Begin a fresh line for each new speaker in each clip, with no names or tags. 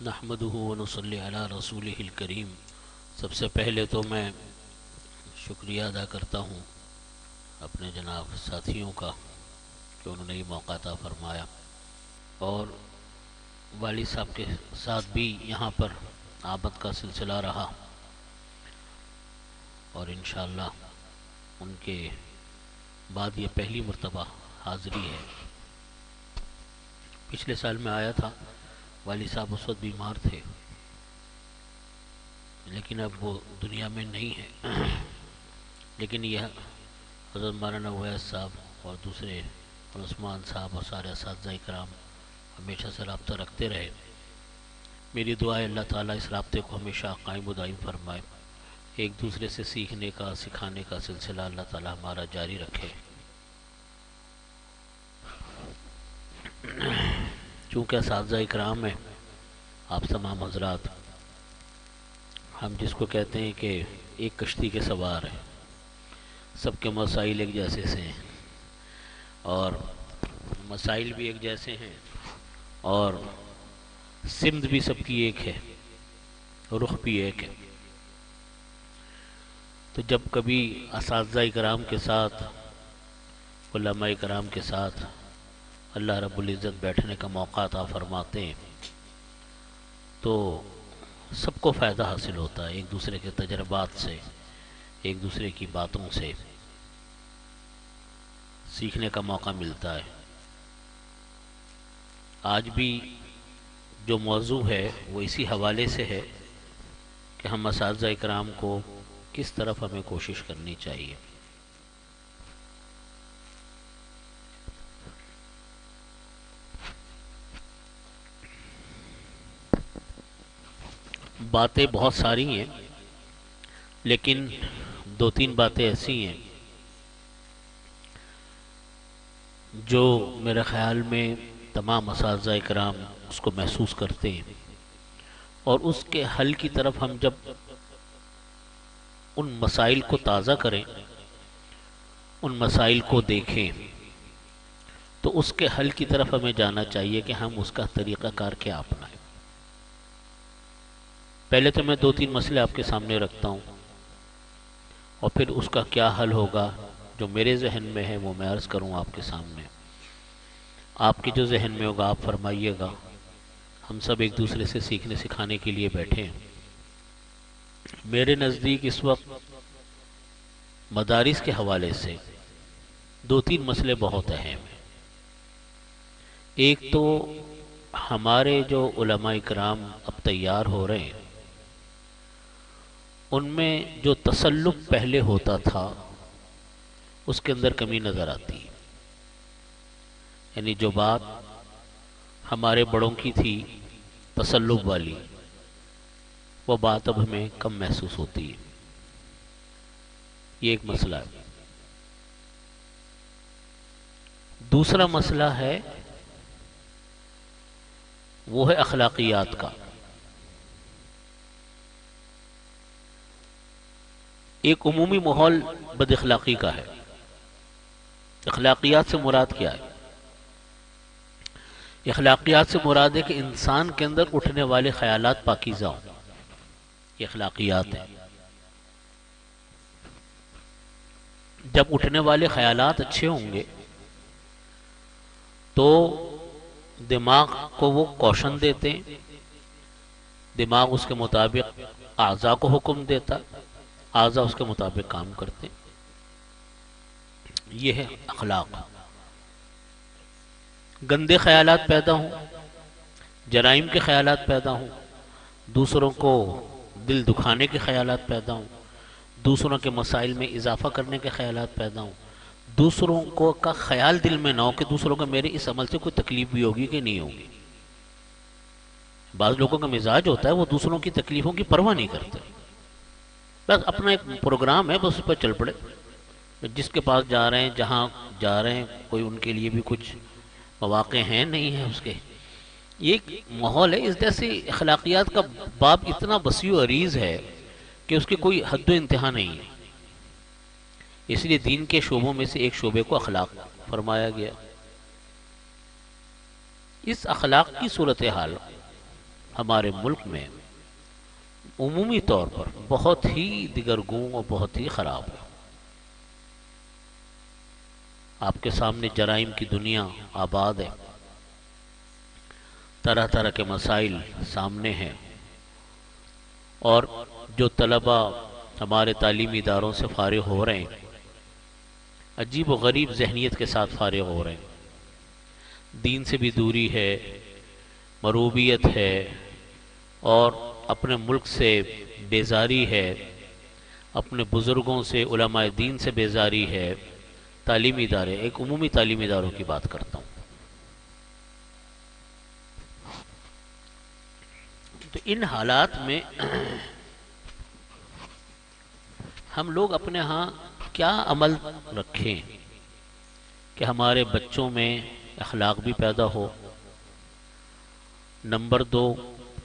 نحمده ونصلی علی رسولہ الکریم۔ سب سے پہلے تو میں شکریہ ادا کرتا ہوں اپنے جناب ساتھیوں کا کہ انہوں نے یہ موقع عطا فرمایا، اور والد صاحب کے ساتھ بھی یہاں پر آمد کا سلسلہ رہا، اور انشاءاللہ ان کے بعد یہ پہلی مرتبہ حاضری ہے۔ پچھلے سال میں آیا تھا، والد صاحب اس وقت بیمار تھے، لیکن اب وہ دنیا میں نہیں ہے۔ لیکن یہ حضرت مولانا اویس صاحب اور دوسرے اور عثمان صاحب اور سارے اساتذہ کرام ہمیشہ سے رابطہ رکھتے رہے۔ میری دعا ہے اللہ تعالیٰ اس رابطے کو ہمیشہ قائم و دائم فرمائے، ایک دوسرے سے سیکھنے کا سکھانے کا سلسلہ اللہ تعالیٰ ہمارا جاری رکھے۔ چونکہ اساتذہ اکرام ہیں، آپ تمام حضرات، ہم جس کو کہتے ہیں کہ ایک کشتی کے سوار ہیں، سب کے مسائل ایک جیسے سے ہیں، اور مسائل بھی ایک جیسے ہیں، اور سمت بھی سب کی ایک ہے، رخ بھی ایک ہے۔ تو جب کبھی اساتذہ اکرام کے ساتھ، علماء اکرام کے ساتھ اللہ رب العزت بیٹھنے کا موقع عطا فرماتے ہیں تو سب کو فائدہ حاصل ہوتا ہے، ایک دوسرے کے تجربات سے، ایک دوسرے کی باتوں سے سیکھنے کا موقع ملتا ہے۔ آج بھی جو موضوع ہے وہ اسی حوالے سے ہے کہ ہم اساتذہ اکرام کو کس طرف ہمیں کوشش کرنی چاہیے۔ باتیں بہت ساری ہیں، لیکن دو تین باتیں ایسی ہیں جو میرے خیال میں تمام اساتذہ اکرام اس کو محسوس کرتے ہیں، اور اس کے حل کی طرف ہم جب ان مسائل کو تازہ کریں، ان مسائل کو دیکھیں، تو اس کے حل کی طرف ہمیں جانا چاہیے کہ ہم اس کا طریقہ کار کیا اپنائیں۔ پہلے تو میں دو تین مسئلے آپ کے سامنے رکھتا ہوں، اور پھر اس کا کیا حل ہوگا جو میرے ذہن میں ہے وہ میں عرض کروں آپ کے سامنے۔ آپ کے جو ذہن میں ہوگا آپ فرمائیے گا۔ ہم سب ایک دوسرے سے سیکھنے سکھانے کے لیے بیٹھے ہیں۔ میرے نزدیک اس وقت مدارس کے حوالے سے دو تین مسئلے بہت اہم ہیں۔ ایک تو ہمارے جو علماء اکرام اب تیار ہو رہے ہیں، ان میں جو تسلق پہلے ہوتا تھا اس کے اندر کمی نظر آتی ہے۔ یعنی جو بات ہمارے بڑوں کی تھی تسلق والی، وہ بات اب ہمیں کم محسوس ہوتی ہے۔ یہ ایک مسئلہ ہے۔ دوسرا مسئلہ ہے وہ ہے اخلاقیات کا۔ ایک عمومی ماحول بد اخلاقی کا ہے۔ اخلاقیات سے مراد کیا ہے؟ اخلاقیات سے مراد ہے کہ انسان کے اندر اٹھنے والے خیالات پاکیزہ ہوں، یہ اخلاقیات ہیں۔ جب اٹھنے والے خیالات اچھے ہوں گے تو دماغ کو وہ کوشن دیتے ہیں، دماغ اس کے مطابق اعضاء کو حکم دیتا، اعضاء اس کے مطابق کام کرتے ہیں۔ یہ ہے اخلاق۔ گندے خیالات پیدا ہوں، جرائم کے خیالات پیدا ہوں، دوسروں کو دل دکھانے کے خیالات پیدا ہوں، دوسروں کے مسائل میں اضافہ کرنے کے خیالات پیدا ہوں، دوسروں کو کا خیال دل میں نہ ہو کہ دوسروں کا میرے اس عمل سے کوئی تکلیف بھی ہوگی کہ نہیں ہوگی۔ بعض لوگوں کا مزاج ہوتا ہے وہ دوسروں کی تکلیفوں کی پرواہ نہیں کرتے، بس اپنا ایک پروگرام ہے، بس اس پر چل پڑے، جس کے پاس جا رہے ہیں، جہاں جا رہے ہیں، کوئی ان کے لیے بھی کچھ مواقع ہیں نہیں ہیں اس کے۔ یہ ایک ماحول ہے۔ اس جیسے اخلاقیات کا باب اتنا وسیع و عریض ہے کہ اس کی کوئی حد و انتہا نہیں ہے۔ اس لیے دین کے شعبوں میں سے ایک شعبے کو اخلاق فرمایا گیا۔ اس اخلاق کی صورتحال ہمارے ملک میں عمومی طور پر بہت ہی دگرگوں اور بہت ہی خراب ہے۔ آپ کے سامنے جرائم کی دنیا آباد ہے، طرح طرح کے مسائل سامنے ہیں، اور جو طلبہ ہمارے تعلیمی اداروں سے فارغ ہو رہے ہیں عجیب و غریب ذہنیت کے ساتھ فارغ ہو رہے ہیں، دین سے بھی دوری ہے، مروبیت ہے، اور اپنے ملک سے بیزاری ہے، اپنے بزرگوں سے علماء دین سے بیزاری ہے۔ تعلیمی ادارے، ایک عمومی تعلیمی اداروں کی بات کرتا ہوں، تو ان حالات میں ہم لوگ اپنے ہاں کیا عمل رکھیں کہ ہمارے بچوں میں اخلاق بھی پیدا ہو، نمبر دو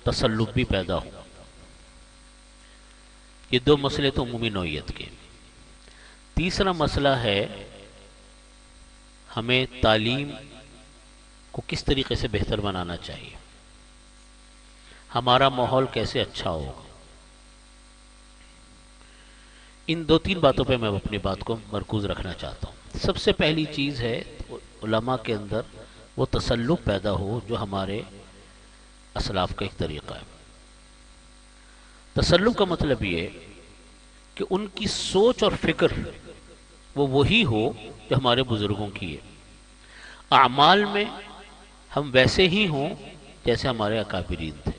تسلط بھی پیدا ہو۔ یہ دو مسئلے تو عمومی نوعیت کے۔ تیسرا مسئلہ ہے ہمیں تعلیم کو کس طریقے سے بہتر بنانا چاہیے، ہمارا ماحول کیسے اچھا ہوگا۔ ان دو تین باتوں پہ میں اپنی بات کو مرکوز رکھنا چاہتا ہوں۔ سب سے پہلی چیز ہے علماء کے اندر وہ تسلط پیدا ہو جو ہمارے اسلاف کا ایک طریقہ ہے۔ تسلط کا مطلب یہ کہ ان کی سوچ اور فکر وہ وہی ہو جو ہمارے بزرگوں کی ہے، اعمال میں ہم ویسے ہی ہوں جیسے ہمارے اکابرین تھے۔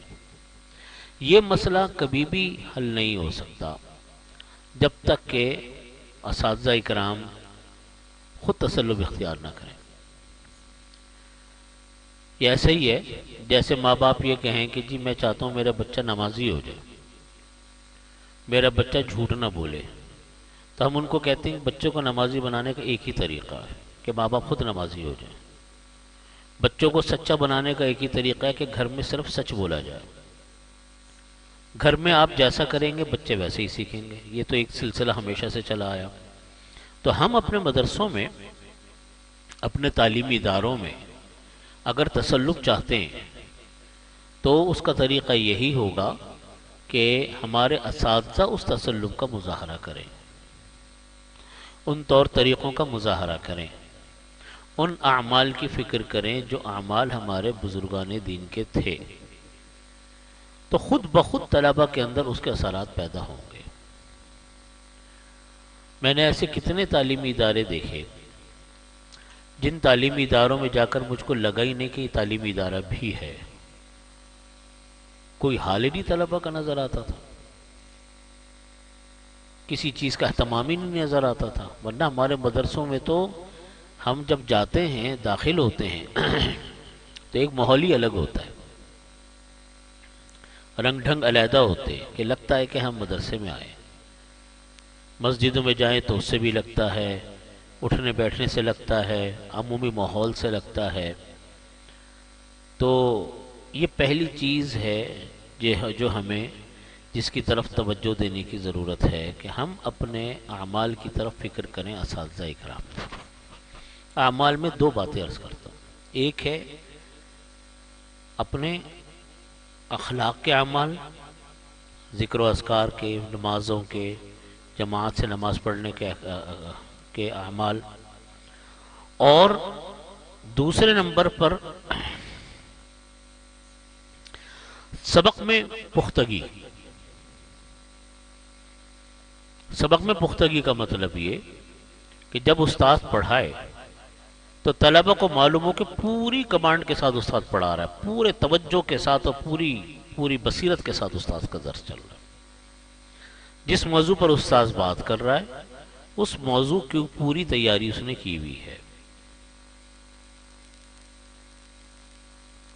یہ مسئلہ کبھی بھی حل نہیں ہو سکتا جب تک کہ اساتذہ اکرام خود تسلط اختیار نہ کریں۔ یہ ایسے ہی ہے جیسے ماں باپ یہ کہیں کہ جی میں چاہتا ہوں میرا بچہ نمازی ہو جائے، میرا بچہ جھوٹ نہ بولے، تو ہم ان کو کہتے ہیں بچوں کو نمازی بنانے کا ایک ہی طریقہ ہے کہ ماں باپ خود نمازی ہو جائیں۔ بچوں کو سچا بنانے کا ایک ہی طریقہ ہے کہ گھر میں صرف سچ بولا جائے۔ گھر میں آپ جیسا کریں گے بچے ویسے ہی سیکھیں گے، یہ تو ایک سلسلہ ہمیشہ سے چلا آیا۔ تو ہم اپنے مدرسوں میں، اپنے تعلیمی اداروں میں اگر تسلط چاہتے ہیں تو اس کا طریقہ یہی ہوگا کہ ہمارے اساتذہ اس تسلط کا مظاہرہ کریں، ان طور طریقوں کا مظاہرہ کریں، ان اعمال کی فکر کریں جو اعمال ہمارے بزرگان دین کے تھے، تو خود بخود طلبہ کے اندر اس کے اثرات پیدا ہوں گے۔ میں نے ایسے کتنے تعلیمی ادارے دیکھے جن تعلیمی اداروں میں جا کر مجھ کو لگا ہی نہیں کہ یہ تعلیمی ادارہ بھی ہے، کوئی حال ہی نہیں طلبہ کا نظر آتا تھا، کسی چیز کا اہتمام ہی نہیں نظر آتا تھا۔ ورنہ ہمارے مدرسوں میں تو ہم جب جاتے ہیں، داخل ہوتے ہیں تو ایک ماحول ہی الگ ہوتا ہے، رنگ ڈھنگ علیحدہ ہوتے ہیں کہ لگتا ہے کہ ہم مدرسے میں آئے۔ مسجدوں میں جائیں تو اس سے بھی لگتا ہے، اٹھنے بیٹھنے سے لگتا ہے، عمومی ماحول سے لگتا ہے۔ تو یہ پہلی چیز ہے جو ہمیں جس کی طرف توجہ دینے کی ضرورت ہے کہ ہم اپنے اعمال کی طرف فکر کریں۔ اساتذہ اکرام اعمال میں دو باتیں عرض کرتا ہوں، ایک ہے اپنے اخلاق کے اعمال، ذکر و اذکار کے، نمازوں کے، جماعت سے نماز پڑھنے کے اعمال، اور دوسرے نمبر پر سبق میں پختگی۔ سبق میں پختگی کا مطلب یہ کہ جب استاد پڑھائے تو طلبہ کو معلوم ہو کہ پوری کمانڈ کے ساتھ استاد پڑھا رہا ہے، پورے توجہ کے ساتھ اور پوری بصیرت کے ساتھ استاد کا درس چل رہا ہے۔ جس موضوع پر استاد بات کر رہا ہے اس موضوع کی پوری تیاری اس نے کی ہوئی ہے۔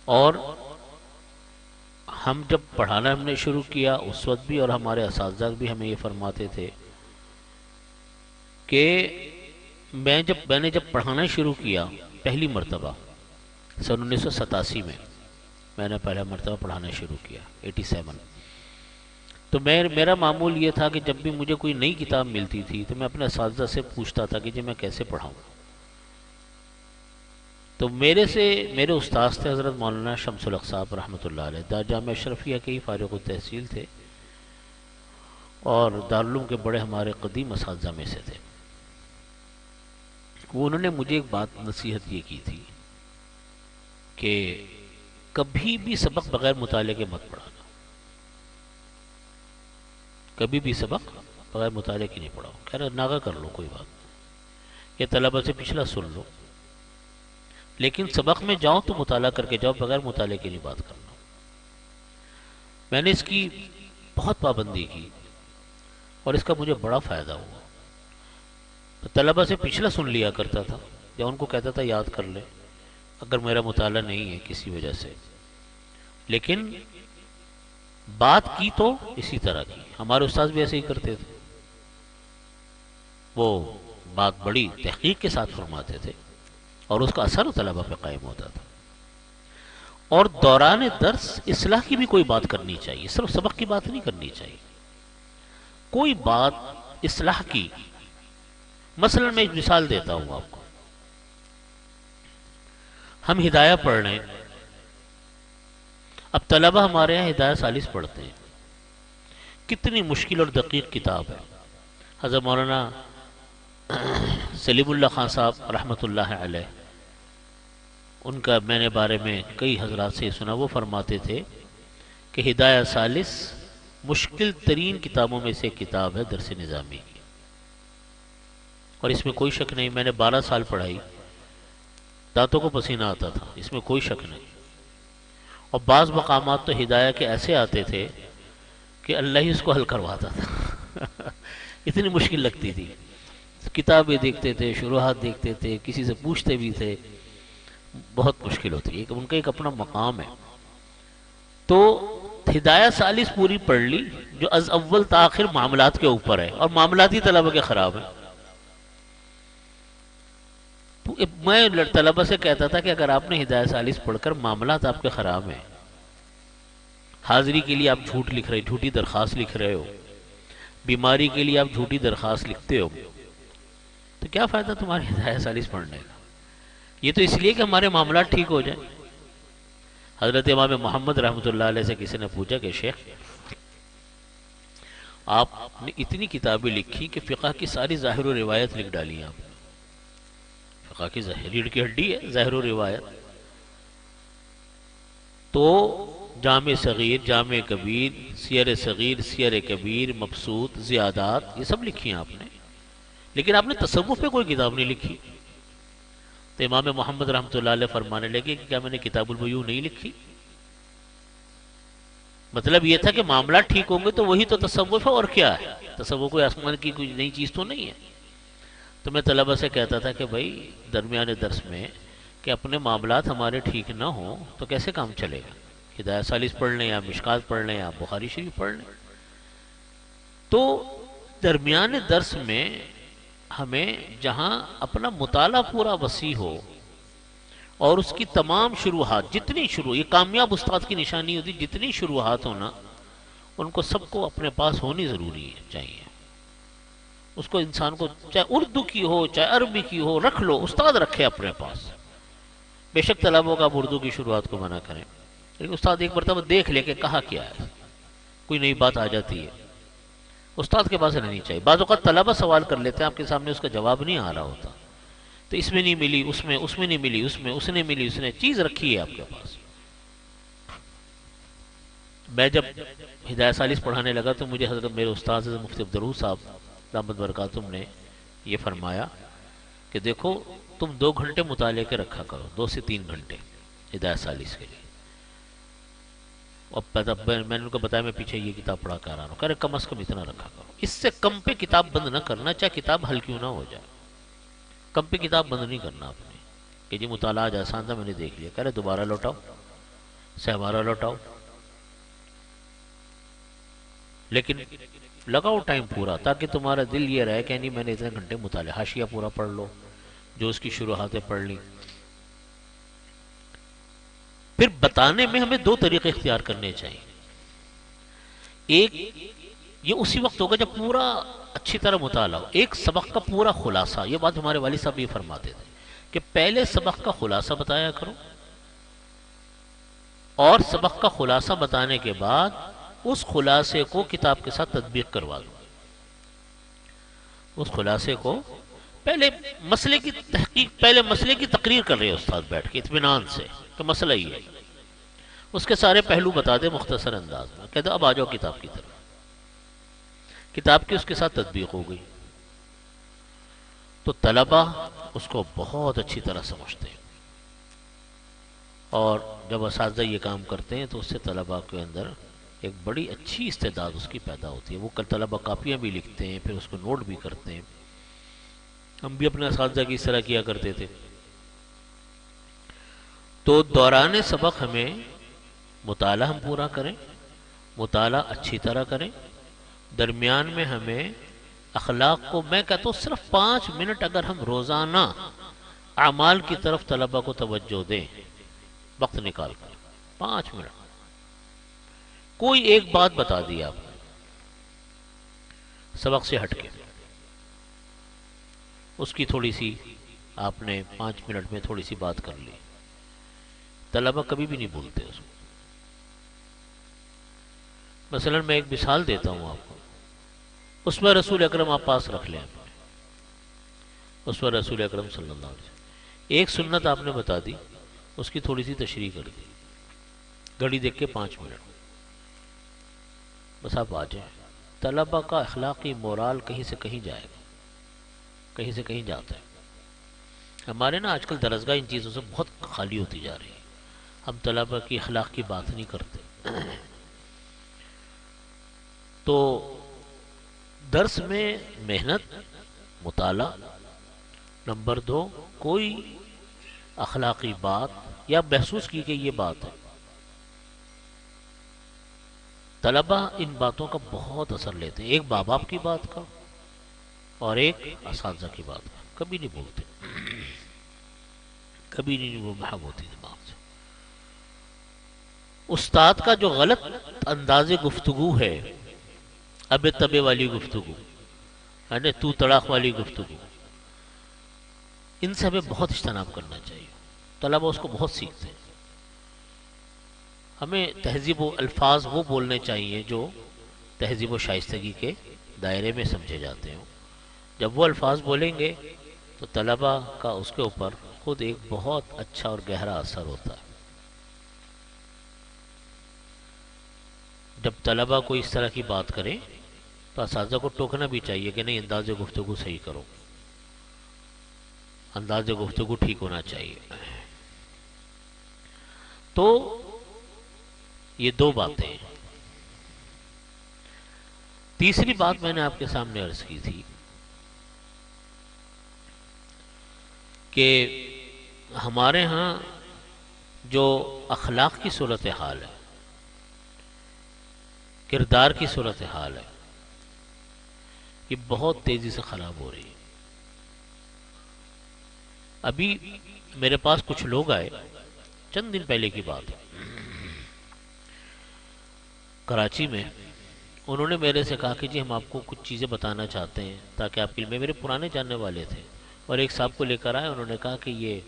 اور ہم جب پڑھانا ہم نے شروع کیا اس وقت بھی، اور ہمارے اساتذہ بھی ہمیں یہ فرماتے تھے کہ میں نے جب پڑھانا شروع کیا پہلی مرتبہ سن 1987 میں نے پہلا مرتبہ پڑھانا شروع کیا، 87۔ تو میرا معمول یہ تھا کہ جب بھی مجھے کوئی نئی کتاب ملتی تھی تو میں اپنے اساتذہ سے پوچھتا تھا کہ جی میں کیسے پڑھاؤں۔ تو میرے استاذ تھے حضرت مولانا شمس الحق صاحب رحمۃ اللہ علیہ، جامعہ اشرفیہ کے ہی فارغ التحصیل تھے، اور دارالعلوم کے بڑے ہمارے قدیم اساتذہ میں سے تھے۔ انہوں نے مجھے ایک بات نصیحت یہ کی تھی کہ کبھی بھی سبق بغیر مطالعے کے مت پڑھانا، کبھی بھی سبق بغیر مطالعے کے نہیں پڑھاؤ، کہہ رہا ناغہ کر لو کوئی بات، یہ طلبہ سے پچھلا سن لو، لیکن سبق میں جاؤ تو مطالعہ کر کے جاؤ، بغیر مطالعے کی نہیں بات کرنا۔ میں نے اس کی بہت پابندی کی اور اس کا مجھے بڑا فائدہ ہوا۔ طلبہ سے پچھلا سن لیا کرتا تھا، یا ان کو کہتا تھا یاد کر لے اگر میرا مطالعہ نہیں ہے کسی وجہ سے، لیکن بات کی تو اسی طرح کی۔ ہمارے استاذ بھی ایسے ہی کرتے تھے، وہ بات بڑی تحقیق کے ساتھ فرماتے تھے اور اس کا اثر طلبہ پہ قائم ہوتا تھا۔ اور دوران درس اصلاح کی بھی کوئی بات کرنی چاہیے، صرف سبق کی بات نہیں کرنی چاہیے، کوئی بات اصلاح کی۔ مثلا میں ایک مثال دیتا ہوں آپ کو، ہم ہدایہ پڑھ رہے ہیں، اب طلبہ ہمارے یہاں ہدایہ ثالث پڑھتے ہیں، کتنی مشکل اور دقیق کتاب ہے۔ حضرت مولانا سلیم اللہ خان صاحب رحمۃ اللہ علیہ، ان کا میں نے بارے میں کئی حضرات سے سنا، وہ فرماتے تھے کہ ہدایہ ثالث مشکل ترین کتابوں میں سے ایک کتاب ہے درس نظامی کی، اور اس میں کوئی شک نہیں، میں نے 12 سال پڑھائی، دانتوں کو پسینہ آتا تھا، اس میں کوئی شک نہیں۔ اور بعض مقامات تو ہدایہ کے ایسے آتے تھے کہ اللہ ہی اس کو حل کرواتا تھا اتنی مشکل لگتی تھی، کتابیں دیکھتے تھے، شروحات دیکھتے تھے، کسی سے پوچھتے بھی تھے، بہت مشکل ہوتی ہے، ان کا ایک اپنا مقام ہے۔ تو ہدایہ ثالث پوری پڑھ لی، جو از اول تا آخر معاملات کے اوپر ہے، اور معاملاتی طلبہ کے خراب ہیں۔ میں طلبہ سے کہتا تھا کہ اگر آپ نے ہدایہ ثالث پڑھ کر معاملات آپ کے خراب ہیں، حاضری کے لیے آپ جھوٹ لکھ رہے، جھوٹی درخواست لکھ رہے ہو، بیماری کے لیے آپ جھوٹی درخواست لکھتے ہو، تو کیا فائدہ تمہارے ہدایہ ثالث پڑھنے کا؟ یہ تو اس لیے کہ ہمارے معاملات ٹھیک ہو جائیں۔ حضرت امام محمد رحمۃ اللہ علیہ سے کسی نے پوچھا کہ شیخ آپ نے اتنی کتابیں لکھی کہ فقہ کی ساری ظاہر و روایت لکھ ڈالی، آپ فقہ کی ریڑھ کی ہڈی ہے ظاہر و روایت، تو جامع صغیر، جامع کبیر، سیر صغیر، سیر کبیر، مبسوط، زیادات، یہ سب لکھی ہیں آپ نے، لیکن آپ نے تصوف پہ کوئی کتاب نہیں لکھی۔ تو امام محمد رحمۃ اللہ علیہ فرمانے لگے کہ کیا میں نے کتاب البیوع نہیں لکھی؟ مطلب یہ تھا کہ معاملات ٹھیک ہوں گے تو وہی تو تصوف ہے، اور کیا ہے، تصوف کوئی آسمان کی کوئی نئی چیز تو نہیں ہے۔ تو میں طلبہ سے کہتا تھا کہ بھائی درمیان درس میں کہ اپنے معاملات ہمارے ٹھیک نہ ہوں تو کیسے کام چلے گا؟ ہدایہ ثالث پڑھ لیں یا مشکات پڑھ لیں یا بخاری شریف پڑھ لیں۔ تو درمیان درس میں ہمیں جہاں اپنا مطالعہ پورا وسیع ہو اور اس کی تمام شروحات، جتنی یہ کامیاب استاد کی نشانی ہوتی، جتنی شروحات ہونا ان کو سب کو اپنے پاس ہونی ضروری چاہیے۔ اس کو انسان کو چاہے اردو کی ہو چاہے عربی کی ہو، رکھ لو، استاد رکھے اپنے پاس۔ بے شک طلبوں کا آپ اردو کی شروعات کو منع کریں، لیکن استاد ایک مرتبہ دیکھ لے کہ کہا کیا ہے، کوئی نئی بات آ جاتی ہے، استاد کے پاس رہنی چاہیے۔ بعض اوقات طلبہ سوال کر لیتے ہیں، آپ کے سامنے اس کا جواب نہیں آ رہا ہوتا، تو اس میں نہیں ملی، اس میں نہیں ملی، اس نے ملی، اس نے چیز رکھی ہے آپ کے پاس۔ میں جب ہدایہ ثالث پڑھانے لگا تو مجھے حضرت میرے استاد حضرت مفتی عبدالروح صاحب دامت برکاتہم نے یہ فرمایا کہ دیکھو تم 2 گھنٹے مطالعے کے رکھا کرو، 2 سے 3 گھنٹے ہدایہ ثالث کے لیے۔ اب میں نے ان کو بتایا میں پیچھے یہ کتاب پڑھا کر آ رہا ہوں، کہہ رہے کم از کم اتنا رکھا کرو، اس سے کم پہ کتاب بند نہ کرنا، چاہے کتاب حل کیوں نہ ہو جائے، کم پہ کتاب بند نہیں کرنا آپ نے کہ جی مطالعہ آج آسان تھا میں نے دیکھ لیا، کہہ رہے دوبارہ لوٹاؤ، سہوارہ لوٹاؤ، لیکن لگاؤ ٹائم پورا، تاکہ تمہارا دل یہ رہے کہ نہیں میں نے اتنے گھنٹے مطالعہ، حاشیہ پورا پڑھ لو، جو اس کی شروحاتیں پڑھ لی۔ پھر بتانے میں ہمیں 2 طریقے اختیار کرنے چاہیے۔ ایک یہ اسی وقت ہوگا جب پورا اچھی طرح مطالعہ ہو، ایک سبق کا پورا خلاصہ۔ یہ بات ہمارے والد صاحب بھی فرماتے تھے کہ پہلے سبق کا خلاصہ بتایا کرو، اور سبق کا خلاصہ بتانے کے بعد اس خلاصے کو کتاب کے ساتھ تطبیق کروا دو۔ اس خلاصے کو پہلے مسئلے کی تحقیق، پہلے مسئلے کی تقریر کر رہے استاد بیٹھ کے اطمینان سے کہ مسئلہ ہی ہے، اس کے سارے پہلو بتا دے مختصر انداز میں، کہتے اب آ جاؤ کتاب کی طرف۔ کتاب کی اس کے ساتھ تطبیق ہو گئی تو طلبہ اس کو بہت اچھی طرح سمجھتے ہیں، اور جب اساتذہ یہ کام کرتے ہیں تو اس سے طلبہ کے اندر ایک بڑی اچھی استعداد اس کی پیدا ہوتی ہے۔ وہ طلبہ کاپیاں بھی لکھتے ہیں، پھر اس کو نوٹ بھی کرتے ہیں۔ ہم بھی اپنے اساتذہ کی اس طرح کیا کرتے تھے۔ تو دوران سبق ہمیں مطالعہ ہم پورا کریں، مطالعہ اچھی طرح کریں، درمیان میں ہمیں اخلاق کو، میں کہتا ہوں صرف 5 منٹ اگر ہم روزانہ اعمال کی طرف طلبہ کو توجہ دیں، وقت نکال کر 5 منٹ، کوئی ایک بات بتا دی آپ نے سبق سے ہٹ کے، اس کی تھوڑی سی آپ نے 5 منٹ میں تھوڑی سی بات کر لی، طلبہ کبھی بھی نہیں بھولتے اس کو۔ مثلا میں ایک مثال دیتا ہوں آپ کو، اسوہ رسول اکرم آپ پاس رکھ لیں، اسوہ رسول اکرم صلی اللہ علیہ وسلم، ایک سنت آپ نے بتا دی، اس کی تھوڑی سی تشریح کر دی، گھڑی دیکھ کے 5 منٹ، بس آپ آ جائیں۔ طلبہ کا اخلاقی مورال کہیں سے کہیں جائے گا، کہیں سے کہیں جاتا ہے۔ ہمارے نا آج کل درسگاہ ان چیزوں سے بہت خالی ہوتی جا رہی ہے، ہم طلبہ کی اخلاق کی بات نہیں کرتے۔ تو درس میں محنت، مطالعہ، نمبر 2 کوئی اخلاقی بات یا محسوس کی کہ یہ بات ہے، طلبہ ان باتوں کا بہت اثر لیتے ہیں، ایک ماں باپ کی بات کا اور ایک اساتذہ کی بات کا، کبھی نہیں بولتے، کبھی نہیں وہ بحب ہوتی دماغ سے۔ استاد کا جو غلط انداز گفتگو ہے، اب تبے والی گفتگو، یعنی تو تڑاق والی گفتگو، ان سے ہمیں بہت اجتناب کرنا چاہیے۔ طلبہ اس کو بہت سیکھتے ہیں۔ ہمیں تہذیب و الفاظ وہ بولنے چاہیے جو تہذیب و شائستگی کے دائرے میں سمجھے جاتے ہوں۔ جب وہ الفاظ بولیں گے تو طلبہ کا اس کے اوپر خود ایک بہت اچھا اور گہرا اثر ہوتا ہے۔ جب طلبہ کو اس طرح کی بات کریں تو اساتذہ کو ٹوکنا بھی چاہیے کہ نہیں، انداز گفتگو صحیح کرو، انداز گفتگو ٹھیک ہونا چاہیے۔ تو یہ 2 باتیں ہیں۔ تیسری بات میں نے آپ کے سامنے عرض کی تھی کہ ہمارے ہاں جو اخلاق کی صورتحال ہے، کردار کی صورتحال ہے، یہ بہت تیزی سے خراب ہو رہی ہے۔ ابھی میرے پاس کچھ لوگ آئے، چند دن پہلے کی بات ہے، کراچی میں، انہوں نے میرے سے کہا کہ جی ہم آپ کو کچھ چیزیں بتانا چاہتے ہیں تاکہ آپ کے لیے، میرے پرانے جاننے والے تھے، اور ایک صاحب کو لے کر آئے، انہوں نے کہا کہ یہ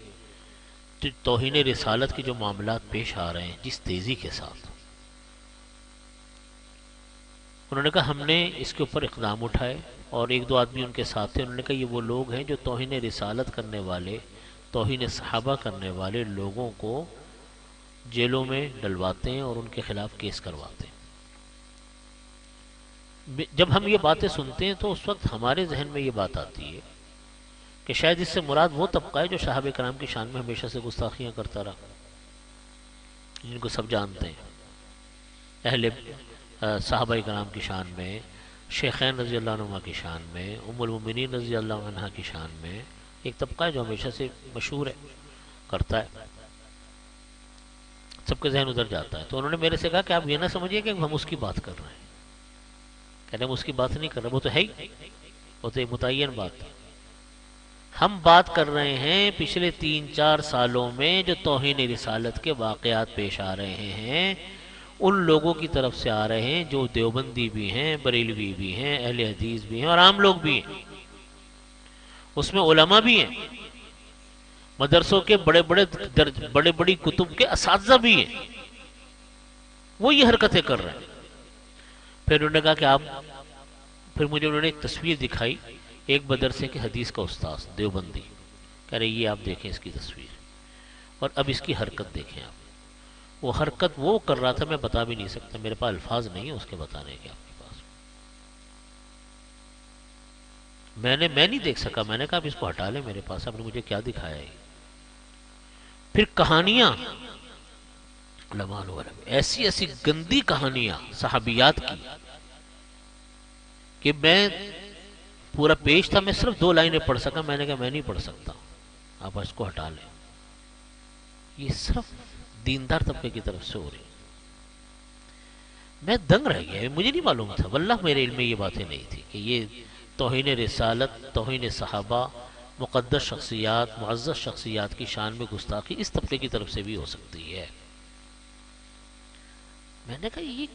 توہین رسالت کے جو معاملات پیش آ رہے ہیں جس تیزی کے ساتھ، انہوں نے کہا ہم نے اس کے اوپر اقدام اٹھائے، اور 1-2 آدمی ان کے ساتھ تھے، انہوں نے کہا یہ وہ لوگ ہیں جو توہین رسالت کرنے والے، توہین صحابہ کرنے والے لوگوں کو جیلوں میں ڈلواتے ہیں اور ان کے خلاف کیس کرواتے ہیں۔ جب ہم یہ باتیں سنتے ہیں تو اس وقت ہمارے ذہن میں یہ بات آتی ہے کہ شاید اس سے مراد وہ طبقہ ہے جو صحابہ کرام کی شان میں ہمیشہ سے گستاخیاں کرتا رہا، جن کو سب جانتے ہیں، اہل صحابہ کرام کی شان میں، شیخین رضی اللہ عنہ کی شان میں، ام المومنین رضی اللہ عنہ کی شان میں ایک طبقہ ہے جو ہمیشہ سے مشہور ہے، کرتا ہے، سب کے ذہن ادھر جاتا ہے۔ تو انہوں نے میرے سے کہا کہ آپ یہ نہ سمجھیے کہ ہم اس کی بات کر رہے ہیں، کہتے ہیں ہم اس کی بات نہیں کر رہے، وہ تو ہے ہی، وہ تو ایک متعین بات ہے، ہم بات کر رہے ہیں پچھلے 3-4 سالوں میں جو توہین رسالت کے واقعات پیش آ رہے ہیں، ان لوگوں کی طرف سے آ رہے ہیں جو دیوبندی بھی ہیں، بریلوی بھی ہیں، اہل حدیث بھی ہیں اور عام لوگ بھی ہیں، اس میں علماء بھی ہیں، مدرسوں کے بڑے بڑی کتب کے اساتذہ بھی ہیں، وہ یہ حرکتیں کر رہے ہیں۔ پھر انہوں نے کہا کہ آپ، پھر مجھے انہوں نے ایک تصویر دکھائی، ایک مدرسے کے حدیث کا استاذ دیوبندی، کہہ رہے یہ آپ دیکھیں اس کی تصویر، اور اب اس کی حرکت دیکھیں آپ۔ وہ حرکت وہ کر رہا تھا، میں بتا بھی نہیں سکتا، میرے پاس الفاظ نہیں ہے اس کے بتانے کے آپ کے پاس۔ میں نہیں دیکھ سکا، میں نے کہا اب اس کو ہٹا لیں میرے پاس، آپ نے مجھے کیا دکھایا ہے۔ پھر کہانیاں، علماء ایسی ایسی گندی کہانیاں صحابیات کی کہ میں پورا پیج تھا، میں صرف 2 لائنیں پڑھ سکا، میں نے کہا میں نہیں پڑھ سکتا، آپ اس کو ہٹا لیں۔ یہ صرف دیندار طبقے کی طرف سے ہو رہی۔ میں دنگ رہ گیا، مجھے نہیں معلوم تھا، واللہ میرے علم میں یہ باتیں نہیں تھی کہ یہ توہین رسالت، توہین صحابہ، مقدس شخصیات، معزز شخصیات کی شان میں گستاخی اس طبقے کی طرف سے بھی ہو سکتی ہے۔ میں نے کہا یہ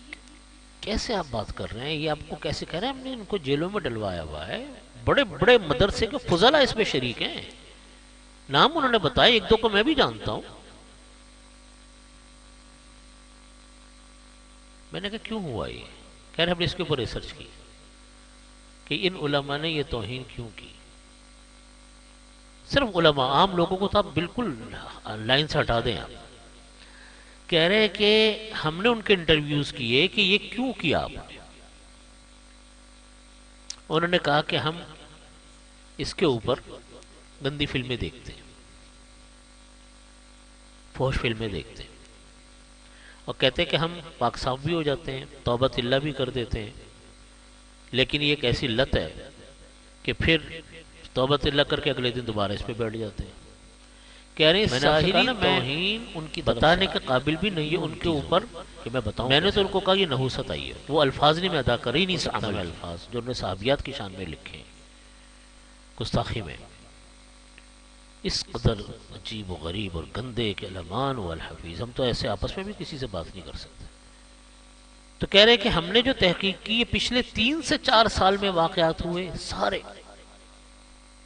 کیسے آپ بات کر رہے ہیں، یہ آپ کو کیسے کہہ رہے ہیں، ہم نے ان کو جیلوں میں ڈلوایا ہوا ہے، بڑے بڑے مدرسے کے فضلاء اس میں شریک ہیں، نام انہوں نے بتایا، 1-2 کو میں بھی جانتا ہوں۔ میں نے کہا کیوں ہوا یہ؟ کہہ رہے ہم نے اس کے اوپر ریسرچ کی کہ ان علماء نے یہ توہین کیوں کی۔ صرف علماء، عام لوگوں کو تو آپ بالکل لائن سے ہٹا دیں۔ آپ کہہ رہے کہ ہم نے ان کے انٹرویوز کیے کہ یہ کیوں کیا آپ نے۔ انہوں نے کہا کہ ہم اس کے اوپر گندی فلمیں دیکھتے ہیں، فحش فلمیں دیکھتے ہیں، اور کہتے ہیں کہ ہم پاک صاف بھی ہو جاتے ہیں، توبۃ اللہ بھی کر دیتے ہیں، لیکن یہ ایک ایسی لت ہے کہ پھر توبۃ اللہ کر کے اگلے دن دوبارہ اس پہ بیٹھ جاتے ہیں۔ کہہ رہے ہیں ظاہری توہین ان کی بتانے کے قابل بھی نہیں ہے ان کے اوپر کہ میں بتاؤں۔ میں نے تو ان کو کہا یہ نحوست آئی ہے، وہ الفاظ نہیں میں ادا کر ہی نہیں سکتا، میں الفاظ جو انہوں نے صحابیات کی شان میں لکھے ہیں گستاخی میں، اس قدر عجیب و غریب اور گندے کہ الامان والحفیظ، ہم تو ایسے آپس میں بھی کسی سے بات نہیں کر سکتے۔ تو کہہ رہے کہ ہم نے جو تحقیق کی یہ پچھلے 3 سے 4 سال میں واقعات ہوئے سارے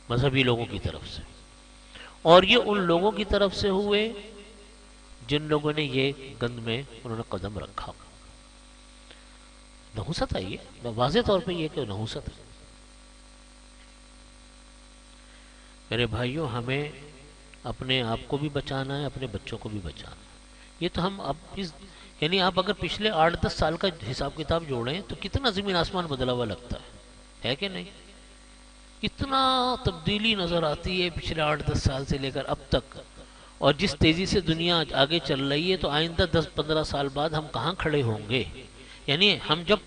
مذہبی لوگوں کی طرف سے، اور یہ ان لوگوں کی طرف سے ہوئے جن لوگوں نے یہ گند میں انہوں نے قدم رکھا۔ نحوست آئی ہے، واضح طور پہ یہ کہ نحوست ہے۔ میرے بھائیوں، ہمیں اپنے آپ کو بھی بچانا ہے، اپنے بچوں کو بھی بچانا ہے۔ یہ تو ہم اب یعنی آپ اگر پچھلے 8-10 سال کا حساب کتاب جوڑیں تو کتنا زمین آسمان بدلا ہوا لگتا ہے کہ نہیں؟ کتنا تبدیلی نظر آتی ہے پچھلے 8-10 سال سے لے کر اب تک، اور جس تیزی سے دنیا آگے چل رہی ہے تو آئندہ 10-15 سال بعد ہم کہاں کھڑے ہوں گے؟ یعنی ہم جب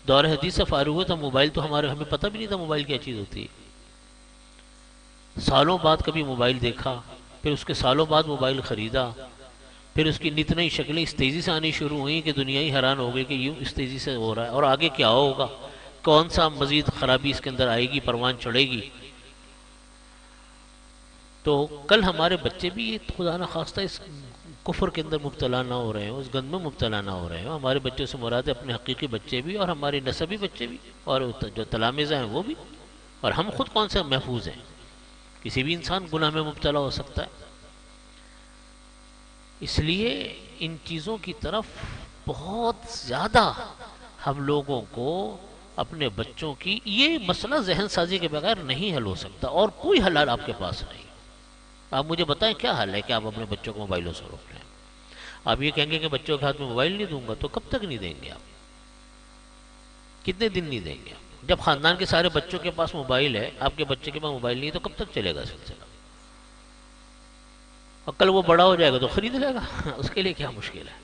دور حدیث سے فارغ ہوئے تو موبائل تو ہمیں پتہ بھی نہیں تھا موبائل کیا چیز ہوتی ہے۔ سالوں بعد کبھی موبائل دیکھا، پھر اس کے سالوں بعد موبائل خریدا، پھر اس کی نت نئی شکلیں اس تیزی سے آنی شروع ہوئیں کہ دنیا ہی حیران ہو گئی کہ یوں اس تیزی سے ہو رہا ہے، اور آگے کیا ہوگا، کون سا مزید خرابی اس کے اندر آئے گی، پروان چڑھے گی۔ تو کل ہمارے بچے بھی خدا نخواستہ اس کفر کے اندر مبتلا نہ ہو رہے ہوں، اس گند میں مبتلا نہ ہو رہے ہوں۔ ہمارے بچوں سے مراد اپنے حقیقی بچے بھی، اور ہمارے نسبی بچے بھی، اور جو تلامذہ ہیں وہ بھی، اور ہم خود کون سے محفوظ ہیں؟ کسی بھی انسان گناہ میں مبتلا ہو سکتا ہے۔ اس لیے ان چیزوں کی طرف بہت زیادہ ہم لوگوں کو اپنے بچوں کی، یہ مسئلہ ذہن سازی کے بغیر نہیں حل ہو سکتا، اور کوئی حل آپ کے پاس نہیں۔ آپ مجھے بتائیں کیا حل ہے کہ آپ اپنے بچوں کو موبائلوں سے روک لیں؟ آپ یہ کہیں گے کہ بچوں کے ہاتھ میں موبائل نہیں دوں گا، تو کب تک نہیں دیں گے آپ؟ کتنے دن نہیں دیں گے آپ؟ جب خاندان کے سارے بچوں کے پاس موبائل ہے، آپ کے بچے کے پاس موبائل نہیں ہے، تو کب تک چلے گا سلسلہ؟ اور کل وہ بڑا ہو جائے گا تو خرید لے گا، اس کے لیے کیا مشکل ہے؟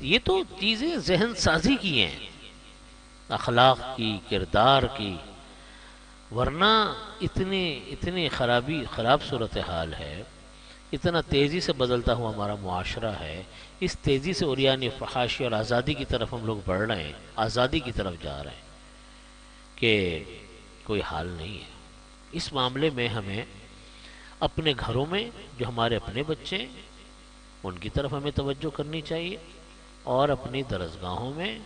یہ تو چیزیں ذہن سازی کی ہیں، اخلاق کی، کردار کی، ورنہ اتنی خراب صورتحال ہے، اتنا تیزی سے بدلتا ہوا ہمارا معاشرہ ہے، اس تیزی سے عریان فحاشی اور آزادی کی طرف ہم لوگ بڑھ رہے ہیں، آزادی کی طرف جا رہے ہیں کہ کوئی حال نہیں ہے۔ اس معاملے میں ہمیں اپنے گھروں میں جو ہمارے اپنے بچے ہیں ان کی طرف ہمیں توجہ کرنی چاہیے، اور اپنی درسگاہوں میں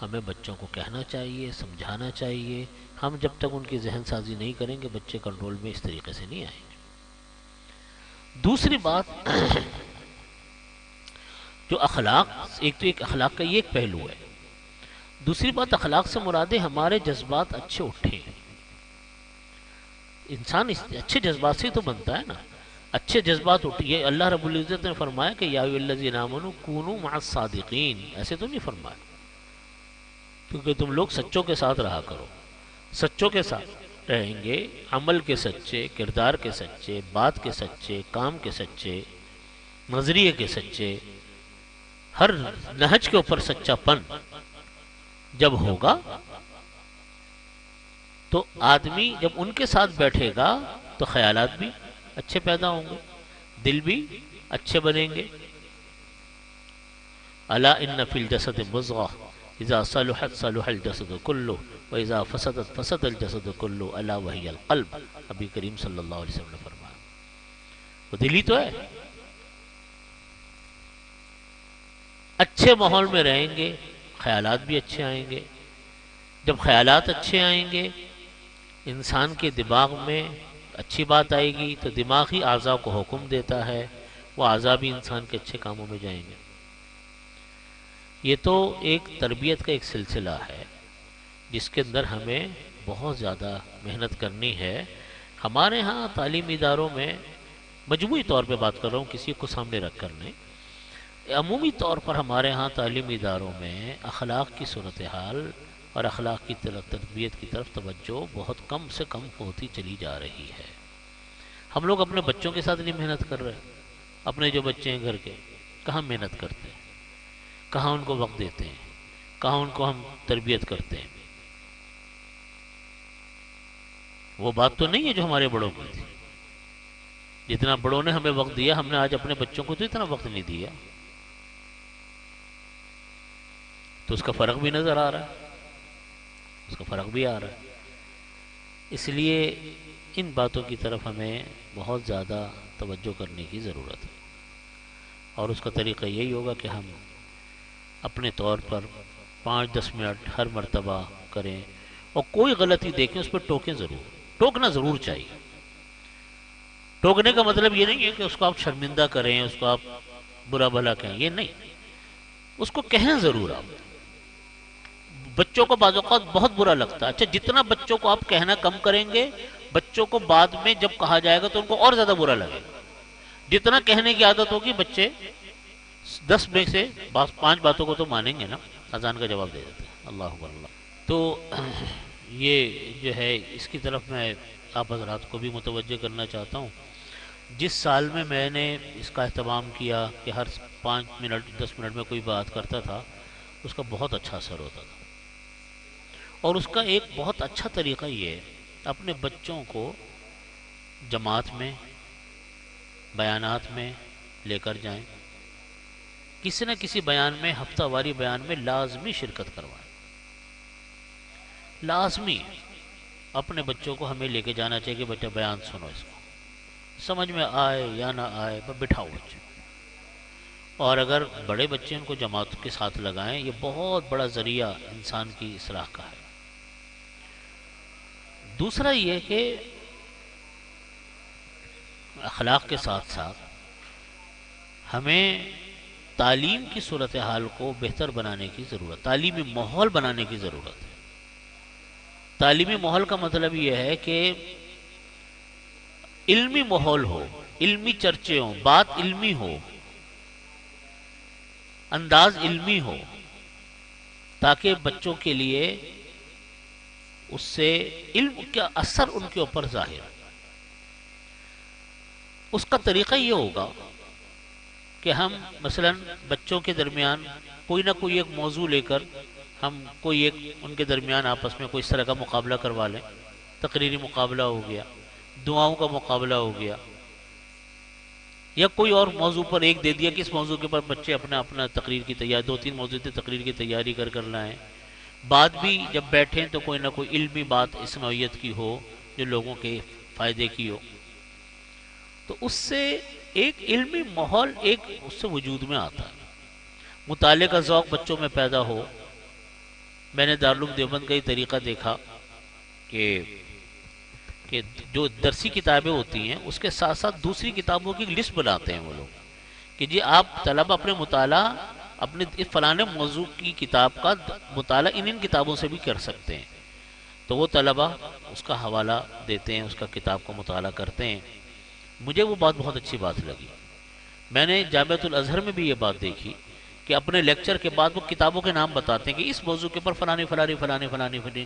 ہمیں بچوں کو کہنا چاہیے، سمجھانا چاہیے۔ ہم جب تک ان کی ذہن سازی نہیں کریں گے بچے کنٹرول میں اس طریقے سے نہیں آئیں گے۔ دوسری بات جو اخلاق، ایک تو ایک اخلاق کا یہ ایک پہلو ہے، دوسری بات اخلاق سے مراد ہے ہمارے جذبات اچھے اٹھیں۔ انسان اچھے جذبات سے تو بنتا ہے نا، اچھے جذبات اٹھیں۔ یہ اللہ رب العزت نے فرمایا کہ یا ایھا الذین آمنوا کونوا مع الصادقین، ایسے تو نہیں فرمایا کیونکہ تم لوگ سچوں کے ساتھ رہا کرو۔ سچوں کے ساتھ رہیں گے، عمل کے سچے، کردار کے سچے، بات کے سچے، کام کے سچے، نظریے کے سچے، ہر نہج کے اوپر سچا پن جب ہوگا تو آدمی جب ان کے ساتھ بیٹھے گا تو خیالات بھی اچھے پیدا ہوں گے، دل بھی اچھے بنیں گے۔ الا ان فی الجسد مضغہ اذا صلحت صلح الجسد کلہ واذا فسدت فسد الجسد کلہ الا وہی القلب، نبی کریم صلی اللہ علیہ وسلم نے فرمایا۔ وہ دل ہی تو ہے۔ اچھے ماحول میں رہیں گے خیالات بھی اچھے آئیں گے، جب خیالات اچھے آئیں گے انسان کے دماغ میں اچھی بات آئے گی تو دماغی اعضاء کو حکم دیتا ہے، وہ اعضاء بھی انسان کے اچھے کاموں میں جائیں گے۔ یہ تو ایک تربیت کا ایک سلسلہ ہے جس کے اندر ہمیں بہت زیادہ محنت کرنی ہے۔ ہمارے ہاں تعلیمی اداروں میں مجموعی طور پہ بات کر رہا ہوں، کسی کو سامنے رکھ کر نہیں، عمومی طور پر ہمارے ہاں تعلیمی اداروں میں اخلاق کی صورتحال اور اخلاق کی تربیت کی طرف توجہ بہت کم سے کم ہوتی چلی جا رہی ہے۔ ہم لوگ اپنے بچوں کے ساتھ نہیں محنت کر رہے، اپنے جو بچے ہیں گھر کے کہاں محنت کرتے ہیں، کہاں ان کو وقت دیتے ہیں، کہاں ان کو ہم تربیت کرتے ہیں۔ وہ بات تو نہیں ہے جو ہمارے بڑوں کی تھی، جتنا بڑوں نے ہمیں وقت دیا ہم نے آج اپنے بچوں کو تو اتنا وقت نہیں دیا، تو اس کا فرق بھی نظر آ رہا ہے، اس کا فرق بھی آ رہا ہے۔ اس لیے ان باتوں کی طرف ہمیں بہت زیادہ توجہ کرنے کی ضرورت ہے، اور اس کا طریقہ یہی ہوگا کہ ہم اپنے طور پر 5-10 منٹ ہر مرتبہ کریں، اور کوئی غلطی دیکھیں اس پہ ٹوکیں ضرور، ٹوکنا ضرور چاہیے۔ ٹوکنے کا مطلب یہ نہیں ہے کہ اس کو آپ شرمندہ کریں، اس کو آپ برا بھلا کہیں، یہ نہیں، اس کو کہیں ضرور آپ۔ بچوں کو بعض اوقات بہت برا لگتا ہے، اچھا جتنا بچوں کو آپ کہنا کم کریں گے بچوں کو بعد میں جب کہا جائے گا تو ان کو اور زیادہ برا لگے گا۔ جتنا کہنے کی عادت ہوگی بچے 10 میں سے 5 باتوں کو تو مانیں گے نا، اذان کا جواب دے دیتے ہیں اللہ اکبر اللہ۔ تو یہ جو ہے اس کی طرف میں آپ حضرات کو بھی متوجہ کرنا چاہتا ہوں۔ جس سال میں نے اس کا اہتمام کیا کہ ہر 5 منٹ 10 منٹ میں کوئی بات کرتا تھا، اس کا بہت اچھا اثر ہوتا تھا، اور اس کا ایک بہت اچھا طریقہ یہ ہے اپنے بچوں کو جماعت میں بیانات میں لے کر جائیں، کسی نہ کسی بیان میں، ہفتہ واری بیان میں لازمی شرکت کروائیں، لازمی۔ اپنے بچوں کو ہمیں لے کے جانا چاہیے کہ بیٹا بیان سنو، اس کو سمجھ میں آئے یا نہ آئے پر بٹھاؤ بچے، اور اگر بڑے بچے ان کو جماعت کے ساتھ لگائیں، یہ بہت بڑا ذریعہ انسان کی اصلاح کا ہے۔ دوسرا یہ کہ اخلاق کے ساتھ ساتھ ہمیں تعلیم کی صورتحال کو بہتر بنانے کی ضرورت، تعلیمی ماحول بنانے کی ضرورت ہے۔ تعلیمی ماحول کا مطلب یہ ہے کہ علمی ماحول ہو، علمی چرچے ہوں، بات علمی ہو، انداز علمی ہو، تاکہ بچوں کے لیے اس سے علم کا اثر ان کے اوپر ظاہر ہے۔ اس کا طریقہ یہ ہوگا کہ ہم مثلا بچوں کے درمیان کوئی نہ کوئی ایک موضوع لے کر ہم کوئی ایک ان کے درمیان آپس میں کوئی اس طرح کا مقابلہ کروا لیں، تقریری مقابلہ ہو گیا، دعاؤں کا مقابلہ ہو گیا، یا کوئی اور موضوع پر ایک دے دیا کہ اس موضوع کے پر بچے اپنا اپنا تقریر کی تیاری، 2-3 موضوع تھے تقریر کی تیاری کر لائیں۔ بات بھی جب بیٹھیں تو کوئی نہ کوئی علمی بات اس نوعیت کی ہو جو لوگوں کے فائدے کی ہو، تو اس سے ایک علمی ماحول ایک اس سے وجود میں آتا ہے، مطالعے کا ذوق بچوں میں پیدا ہو۔ میں نے دارالعلوم دیوبند کا یہ طریقہ دیکھا کہ کہ جو درسی کتابیں ہوتی ہیں اس کے ساتھ ساتھ دوسری کتابوں کی لسٹ بناتے ہیں وہ لوگ کہ جی آپ طلبہ اپنے مطالعہ اپنے فلاں موضوع کی کتاب کا مطالعہ ان کتابوں سے بھی کر سکتے ہیں، تو وہ طلبہ اس کا حوالہ دیتے ہیں، اس کا کتاب کو مطالعہ کرتے ہیں۔ مجھے وہ بات بہت اچھی بات لگی۔ میں نے جامعۃ الازہر میں بھی یہ بات دیکھی کہ اپنے لیکچر کے بعد وہ کتابوں کے نام بتاتے ہیں کہ اس موضوع کے اوپر فلانی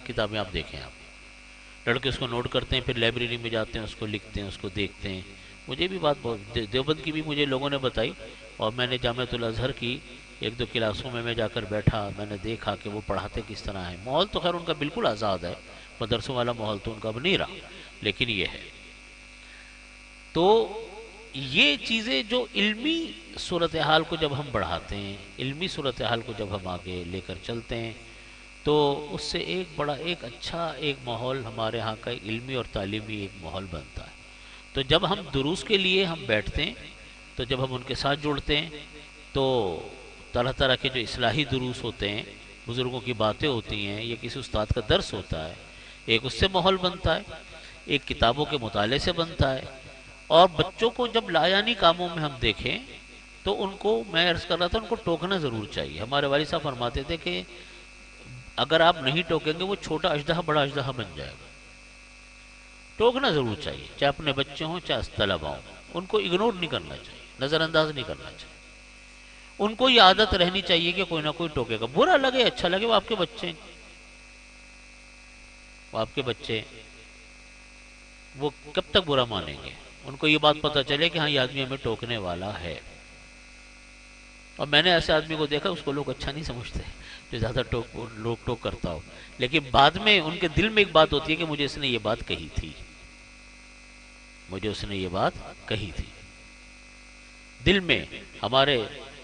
کتابیں آپ دیکھیں، آپ لڑکے اس کو نوٹ کرتے ہیں، پھر لائبریری میں جاتے ہیں، اس کو لکھتے ہیں، اس کو دیکھتے ہیں۔ مجھے بھی بات بہت دیوبند کی بھی مجھے لوگوں نے بتائی، اور میں نے جامعۃ الازہر کی ایک دو کلاسوں میں جا کر بیٹھا، میں نے دیکھا کہ وہ پڑھاتے کس طرح ہیں۔ ماحول تو خیر ان کا بالکل آزاد ہے، مدرسوں والا ماحول تو ان کا اب نہیں رہا، لیکن یہ ہے۔ تو یہ چیزیں جو علمی صورتحال کو جب ہم بڑھاتے ہیں، علمی صورتحال کو جب ہم آگے لے کر چلتے ہیں، تو اس سے ایک اچھا ایک ماحول ہمارے ہاں کا علمی اور تعلیمی ایک ماحول بنتا ہے۔ تو جب ہم دروس کے لیے ہم بیٹھتے ہیں، تو جب ہم ان کے ساتھ جڑتے ہیں، تو طرح طرح کے جو اصلاحی دروس ہوتے ہیں، بزرگوں کی باتیں ہوتی ہیں، یا کسی استاد کا درس ہوتا ہے، ایک اس سے ماحول بنتا ہے، ایک کتابوں کے مطالعے سے بنتا ہے۔ اور بچوں کو جب لایانی کاموں میں ہم دیکھیں تو ان کو، میں عرض کر رہا تھا، ان کو ٹوکنا ضرور چاہیے۔ ہمارے والد صاحب فرماتے تھے کہ اگر آپ نہیں ٹوکیں گے وہ چھوٹا اژدہا بڑا اژدہا بن جائے گا۔ ٹوکنا ضرور چاہیے، چاہے اپنے بچے ہوں چاہے طلبہ ہوں، ان کو اگنور نہیں کرنا چاہیے، نظر انداز نہیں کرنا چاہیے۔ ان کو یہ عادت رہنی چاہیے کہ کوئی نہ کوئی ٹوکے گا، برا لگے اچھا لگے، وہ آپ کے بچے ہیں، وہ آپ کے بچے ہیں، وہ کب تک برا مانیں گے؟ ان کو یہ بات پتہ چلے کہ ہاں یہ آدمی ہمیں ٹوکنے والا ہے۔ اور میں نے ایسے آدمی کو دیکھا، اس کو لوگ اچھا نہیں سمجھتے جو زیادہ ٹوک کرتا ہو، لیکن بعد میں ان کے دل میں ایک بات ہوتی ہے کہ مجھے اس نے یہ بات کہی تھی، مجھے اس نے یہ بات کہی تھی۔ دل میں ہمارے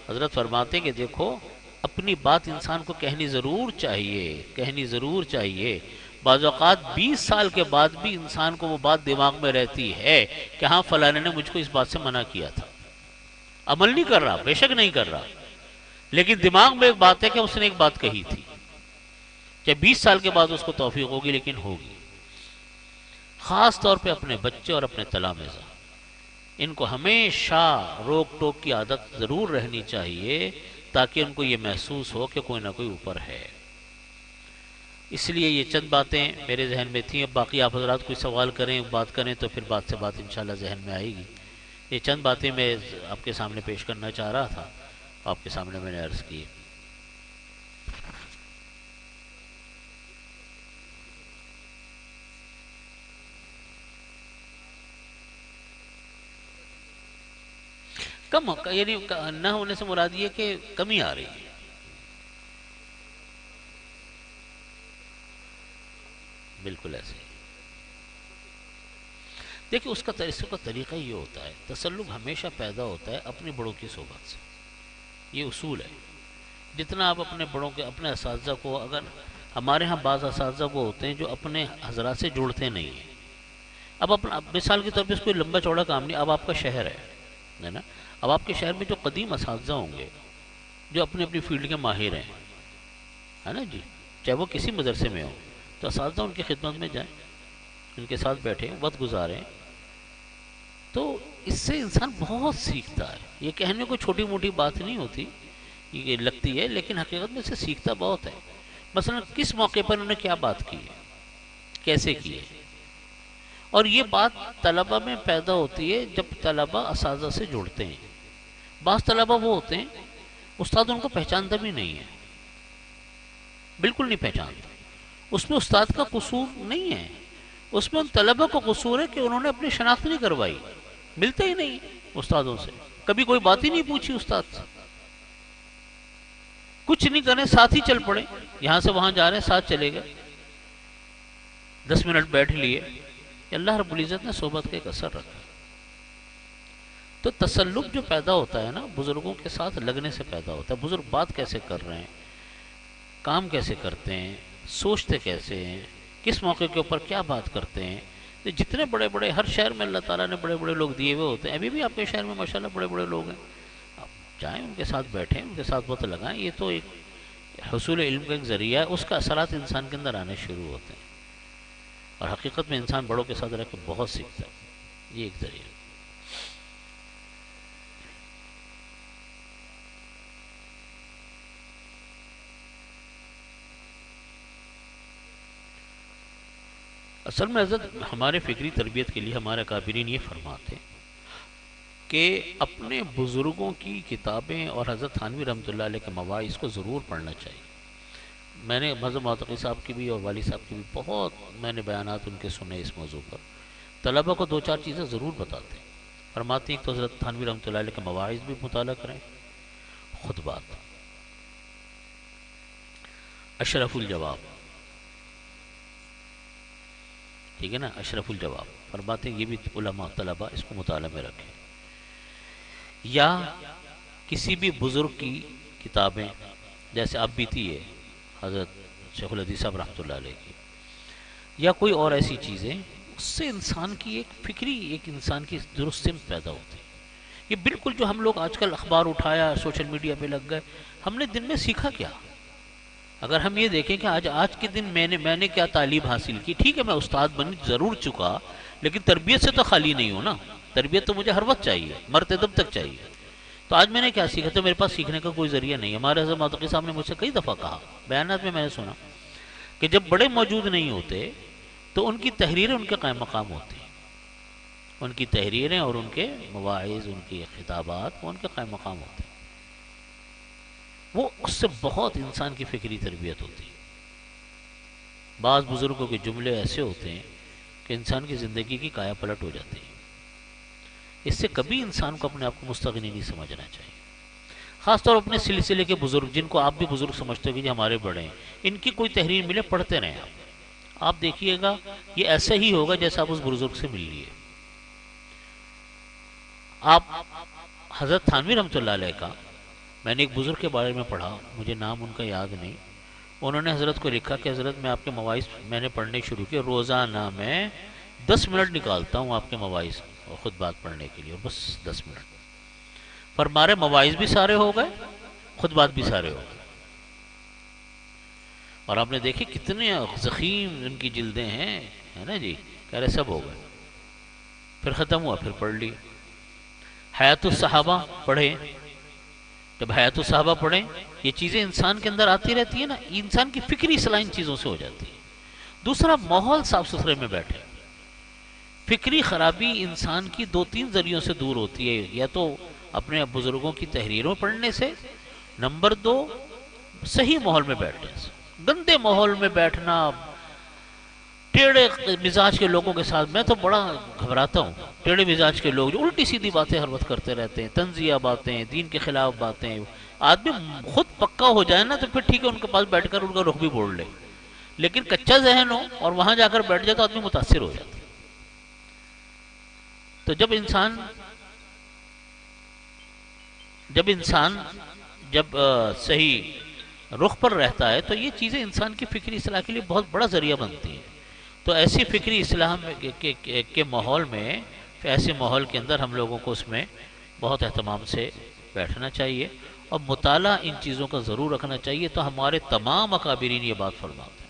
حضرت فرماتے ہیں کہ دیکھو، اپنی بات انسان کو کہنی ضرور چاہیے، کہنی ضرور چاہیے۔ بعض اوقات 20 سال کے بعد بھی انسان کو وہ بات دماغ میں رہتی ہے کہ ہاں فلانے نے مجھ کو اس بات سے منع کیا تھا۔ عمل نہیں کر رہا، بے شک نہیں کر رہا، لیکن دماغ میں ایک بات ہے کہ اس نے ایک بات کہی تھی۔ چاہے 20 سال کے بعد اس کو توفیق ہوگی، لیکن ہوگی۔ خاص طور پہ اپنے بچے اور اپنے تلامذہ، ان کو ہمیشہ روک ٹوک کی عادت ضرور رہنی چاہیے، تاکہ ان کو یہ محسوس ہو کہ کوئی نہ کوئی اوپر ہے۔ اس لیے یہ چند باتیں میرے ذہن میں تھیں۔ اب باقی آپ حضرات کوئی سوال کریں، بات کریں، تو پھر بات سے بات انشاءاللہ ذہن میں آئے گی۔ یہ چند باتیں میں آپ کے سامنے پیش کرنا چاہ رہا تھا، آپ کے سامنے میں نے عرض کی۔ کم یعنی نہ ہونے سے مراد یہ کہ کمی آ رہی ہے۔ بالکل ایسے ہی۔ دیکھیں، اس کا طریقہ یہ ہوتا ہے، تسلب ہمیشہ پیدا ہوتا ہے اپنے بڑوں کی صحبت سے۔ یہ اصول ہے، جتنا آپ اپنے بڑوں کے، اپنے اساتذہ کو، اگر ہمارے ہاں بعض اساتذہ وہ ہوتے ہیں جو اپنے حضرات سے جڑتے نہیں ہیں۔ اب اپنا مثال کے طور پہ اس کوئی لمبا چوڑا کام نہیں، اب آپ کا شہر ہے نا، اب آپ کے شہر میں جو قدیم اساتذہ ہوں گے، جو اپنی اپنی فیلڈ کے ماہر ہیں، ہے نا جی، چاہے وہ کسی مدرسے میں ہوں، تو اساتذہ ان کی خدمت میں جائیں، ان کے ساتھ بیٹھیں، وقت گزاریں، تو اس سے انسان بہت سیکھتا ہے۔ یہ کہنے کو چھوٹی موٹی بات نہیں ہوتی، یہ لگتی ہے، لیکن حقیقت میں اسے سیکھتا بہت ہے۔ مثلا کس موقع پر انہوں نے کیا بات کی ہے، کیسے کی ہے، اور یہ بات طلبہ میں پیدا ہوتی ہے جب طلبہ اساتذہ سے جڑتے ہیں۔ بعض طلبہ وہ ہوتے ہیں استاد ان کو پہچانتا بھی نہیں ہے، بالکل نہیں پہچانتا۔ اس میں استاد کا قصور نہیں ہے، اس میں ان طلبہ کا قصور ہے کہ انہوں نے اپنی شناخت نہیں کروائی، ملتے ہی نہیں استادوں سے، کبھی کوئی بات ہی نہیں پوچھی استاد سے، کچھ نہیں کریں، ساتھ ہی چل پڑے، یہاں سے وہاں جا رہے ہیں ساتھ چلے گئے، 10 منٹ بیٹھ لیے۔ اللہ رب العزت نے صحبت کا ایک اثر رکھا۔ تو تسلب جو پیدا ہوتا ہے نا، بزرگوں کے ساتھ لگنے سے پیدا ہوتا ہے۔ بزرگ بات کیسے کر رہے ہیں، کام کیسے کرتے ہیں، سوچتے کیسے ہیں، کس موقع کے اوپر کیا بات کرتے ہیں۔ جتنے بڑے بڑے، ہر شہر میں اللہ تعالیٰ نے بڑے بڑے لوگ دیے ہوئے ہوتے ہیں، ابھی بھی آپ کے شہر میں ماشاءاللہ بڑے بڑے لوگ ہیں، آپ جائیں ان کے ساتھ بیٹھیں، ان کے ساتھ وقت لگائیں۔ یہ تو ایک حصول علم کا ایک ذریعہ ہے، اس کا اثرات انسان کے اندر آنے شروع ہوتے ہیں۔ اور حقیقت میں انسان بڑوں کے ساتھ رہ کے بہت سیکھتا ہے. یہ ایک ذریعہ. اصل میں حضرت ہمارے فکری تربیت کے لیے ہمارے اکابرین یہ فرماتے ہیں کہ اپنے بزرگوں کی کتابیں اور حضرت تھانوی رحمۃ اللہ علیہ کے مواعظ کو ضرور پڑھنا چاہیے. میں نے مذہب معتقی صاحب کی بھی اور والی صاحب کی بھی بہت میں نے بیانات ان کے سنے اس موضوع پر. طلبہ کو 2-4 چیزیں ضرور بتاتے ہیں. فرماتے ہیں کہ تو حضرت تھانوی رحمۃ اللہ علیہ کے مواعظ بھی مطالعہ کریں. خطبات. اشرف الجواب، ٹھیک ہے نا، اشرف الجواب فرماتے ہیں یہ بھی علماء طلبہ اس کو مطالعہ میں رکھیں. یا کسی بھی بزرگ کی کتابیں جیسے اب بھی تھی ہے حضرت شیخ الحدیث صاحب رحمۃ اللہ علیہ کی، یا کوئی اور ایسی چیزیں، اس سے انسان کی ایک فکری، ایک انسان کی درست سمت پیدا ہوتی ہے. یہ بالکل جو ہم لوگ آج کل اخبار اٹھایا سوشل میڈیا پہ لگ گئے، ہم نے دن میں سیکھا کیا؟ اگر ہم یہ دیکھیں کہ آج کے دن میں نے کیا تعلیم حاصل کی. ٹھیک ہے میں استاد بن ضرور چکا، لیکن تربیت سے تو خالی نہیں ہوں نا. تربیت تو مجھے ہر وقت چاہیے، مرتے دم تک چاہیے. تو آج میں نے کیا سیکھا؟ تو میرے پاس سیکھنے کا کوئی ذریعہ نہیں. ہمارے حضرت معتقی صاحب نے مجھ سے کئی دفعہ کہا، بیانات میں نے سنا کہ جب بڑے موجود نہیں ہوتے تو ان کی تحریریں ان کے قائم مقام ہوتی ہیں. ان کی تحریریں اور ان کے مواعظ، ان کی خطابات وہ ان کے قائم مقام ہوتے ہیں. وہ اس سے بہت انسان کی فکری تربیت ہوتی ہے. بعض بزرگوں کے جملے ایسے ہوتے ہیں کہ انسان کی زندگی کی کایا پلٹ ہو جاتی ہے. اس سے کبھی انسان کو اپنے آپ کو مستغنی نہیں سمجھنا چاہیے. خاص طور اپنے سلسلے کے بزرگ، جن کو آپ بھی بزرگ سمجھتے ہو کہ جو ہمارے بڑے ہیں، ان کی کوئی تحریر ملے پڑھتے رہیں. آپ دیکھیے گا یہ ایسا ہی ہوگا جیسا آپ اس بزرگ سے مل لیے. آپ حضرت تھانوی رحمۃ اللہ علیہ کا، میں نے ایک بزرگ کے بارے میں پڑھا، مجھے نام ان کا یاد نہیں. انہوں نے حضرت کو لکھا کہ حضرت میں آپ کے مواعظ میں نے پڑھنے شروع کیے، روزانہ میں 10 منٹ نکالتا ہوں آپ کے مواعظ اور خطبات پڑھنے کے لیے، اور بس 10 منٹ. پر ہمارے مواعظ بھی سارے ہو گئے، خطبات بھی سارے ہو گئے. اور آپ نے دیکھے کتنے ضخیم ان کی جلدیں ہیں، ہے نا جی، کہہ رہے سب ہو گئے. پھر ختم ہوا، پھر پڑھ لی. حیات الصحابہ پڑھے. جب حیات الصحابہ پڑھیں، یہ چیزیں انسان کے اندر آتی رہتی ہے نا، انسان کی فکری اصلاح ان چیزوں سے ہو جاتی ہے. دوسرا، ماحول صاف ستھرے میں بیٹھے. فکری خرابی انسان کی 2-3 ذریعوں سے دور ہوتی ہے. یا تو اپنے بزرگوں کی تحریروں پڑھنے سے، نمبر 2 صحیح ماحول میں بیٹھنے سے. گندے ماحول میں بیٹھنا، ٹیڑے مزاج کے لوگوں کے ساتھ میں تو بڑا گھبراتا ہوں. ٹیڑے مزاج کے لوگ جو الٹی سیدھی باتیں ہر وقت کرتے رہتے ہیں، طنزیہ باتیں، دین کے خلاف باتیں. آدمی خود پکا ہو جائے نا تو پھر ٹھیک ہے ان کے پاس بیٹھ کر ان کا رخ بھی موڑ لے، لیکن کچا ذہن ہو اور وہاں جا کر بیٹھ جائے تو آدمی متاثر ہو جاتا ہے. تو جب انسان صحیح رخ پر رہتا ہے تو یہ چیزیں انسان کی فکری اصلاح کے لیے بہت بڑا ذریعہ بنتی ہیں. تو ایسی فکری اصلاح کے ماحول میں، ایسے ماحول کے اندر ہم لوگوں کو اس میں بہت اہتمام سے بیٹھنا چاہیے اور مطالعہ ان چیزوں کا ضرور رکھنا چاہیے. تو ہمارے تمام اکابرین یہ بات فرماتے ہیں.